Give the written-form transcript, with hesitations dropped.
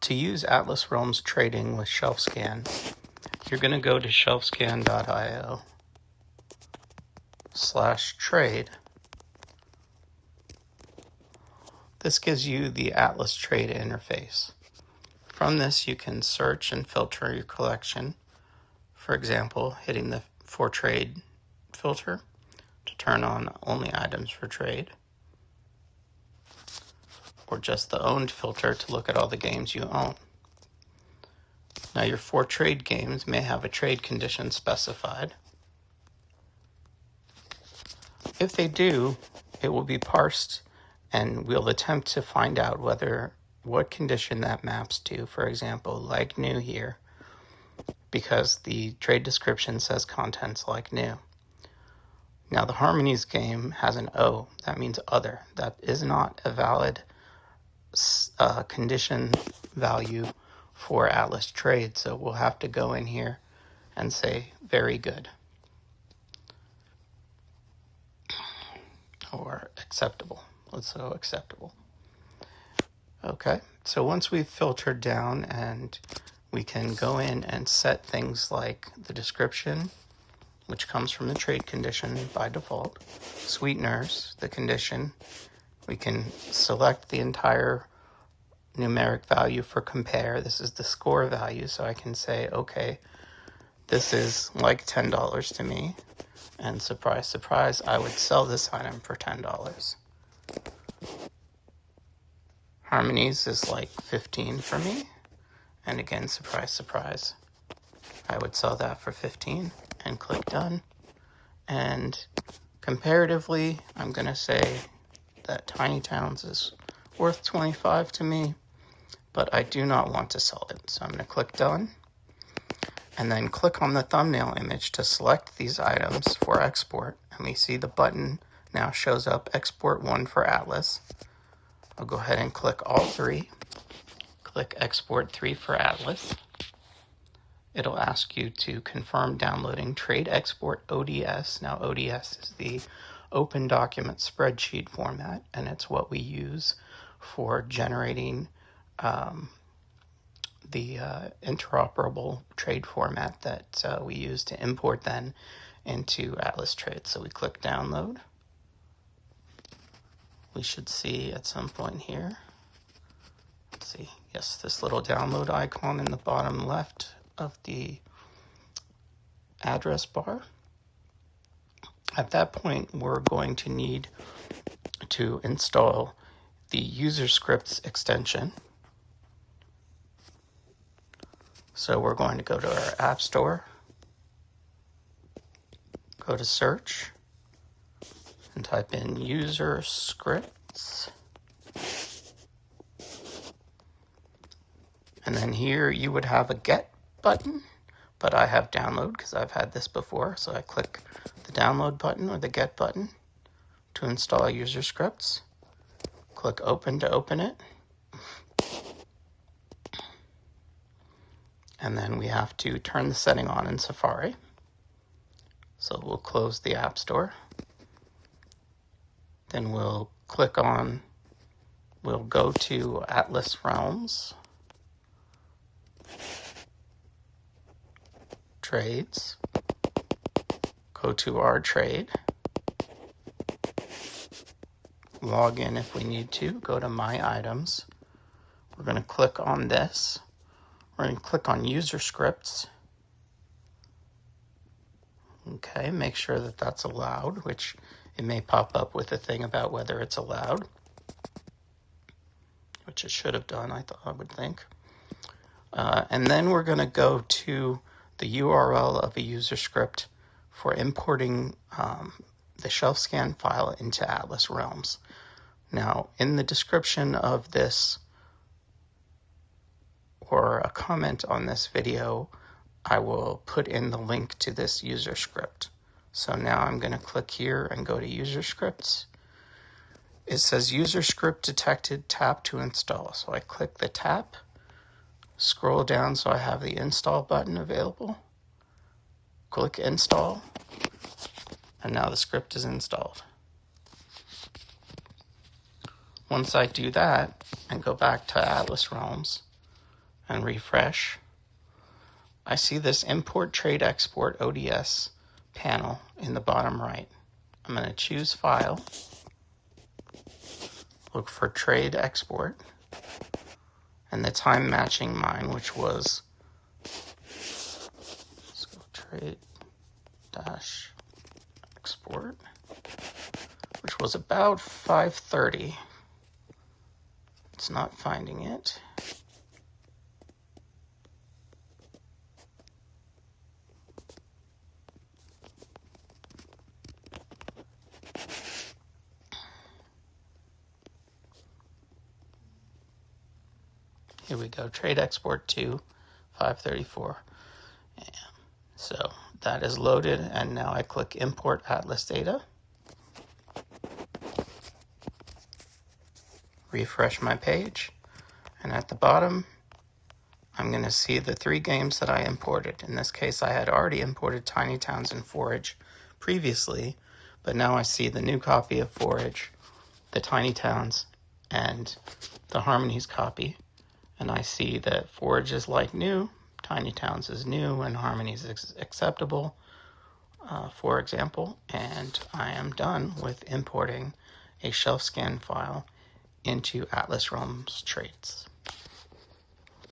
To use Atlas Realms trading with ShelfScan, you're going to go to shelfscan.io/trade. This gives you the Atlas Trade interface. From this, you can search and filter your collection. For example, hitting the For Trade filter to turn on only items for trade, or just the owned filter to look at all the games you own. Now, your For Trade games may have a trade condition specified. If they do, it will be parsed and we'll attempt to find out what condition that maps to. For example, like new here, because the trade description says contents like new. Now, the Harmonies game has an O. That means other. That is not a valid condition value for Atlas Trade, so we'll have to go in here and say very good or acceptable. Let's go acceptable. Okay, so once we've filtered down, and we can go in and set things like the description, which comes from the trade condition by default, sweeteners, the condition. We can select the entire numeric value for compare. This is the score value, so I can say, okay, this is like $10 to me, and surprise, surprise, I would sell this item for $10. Harmonies is like 15 for me, and again, surprise, surprise, I would sell that for 15, and click done. And comparatively, I'm going to say that Tiny Towns is worth 25 to me, but I do not want to sell it. So I'm going to click done, and then click on the thumbnail image to select these items for export. And we see the button now shows up, Export 1 for Atlas. I'll go ahead and click all three. Click Export 3 for Atlas. It'll ask you to confirm downloading Trade Export ODS. Now, ODS is the Open Document Spreadsheet format, and it's what we use for generating the interoperable trade format that we use to import then into Atlas Trade. So we click Download. We should see at some point here, let's see, yes, this little download icon in the bottom left of the address bar. At that point, we're going to need to install the user scripts extension. So we're going to go to our App Store, go to search, and type in user scripts. And then here you would have a get button, but I have download because I've had this before. So I click the download button or the get button to install user scripts. Click open to open it. And then we have to turn the setting on in Safari. So we'll close the App Store. Then we'll go to Atlas Realms, Trades, go to our trade, log in if we need to, go to My Items. We're going to click on this. We're going to click on User Scripts. Okay, make sure that that's allowed, which it may pop up with a thing about whether it's allowed, which it should have done, I would think. And then we're going to go to the URL of a user script for importing the ShelfScan file into Atlas Realms. Now, in the description of this, or a comment on this video, I will put in the link to this user script. So now I'm going to click here and go to user scripts. It says user script detected, tap to install. So I click the tap, scroll down so I have the install button available, click install, and now the script is installed. Once I do that and go back to Atlas Realms, and refresh, I see this Import Trade Export ODS panel in the bottom right. I'm going to choose File, look for Trade Export, and the time matching mine, which was, let's go Trade-Export, which was about 5:30. It's not finding it. Here we go, Trade Export to 534. So that is loaded, and now I click Import Atlas Data. Refresh my page, and at the bottom, I'm going to see the 3 games that I imported. In this case, I had already imported Tiny Towns and Forage previously, but now I see the new copy of Forage, the Tiny Towns, and the Harmonies copy. And I see that Forage is like new, Tiny Towns is new, and Harmonies is acceptable, for example. And I am done with importing a shelf scan file into Atlas Realms Traits.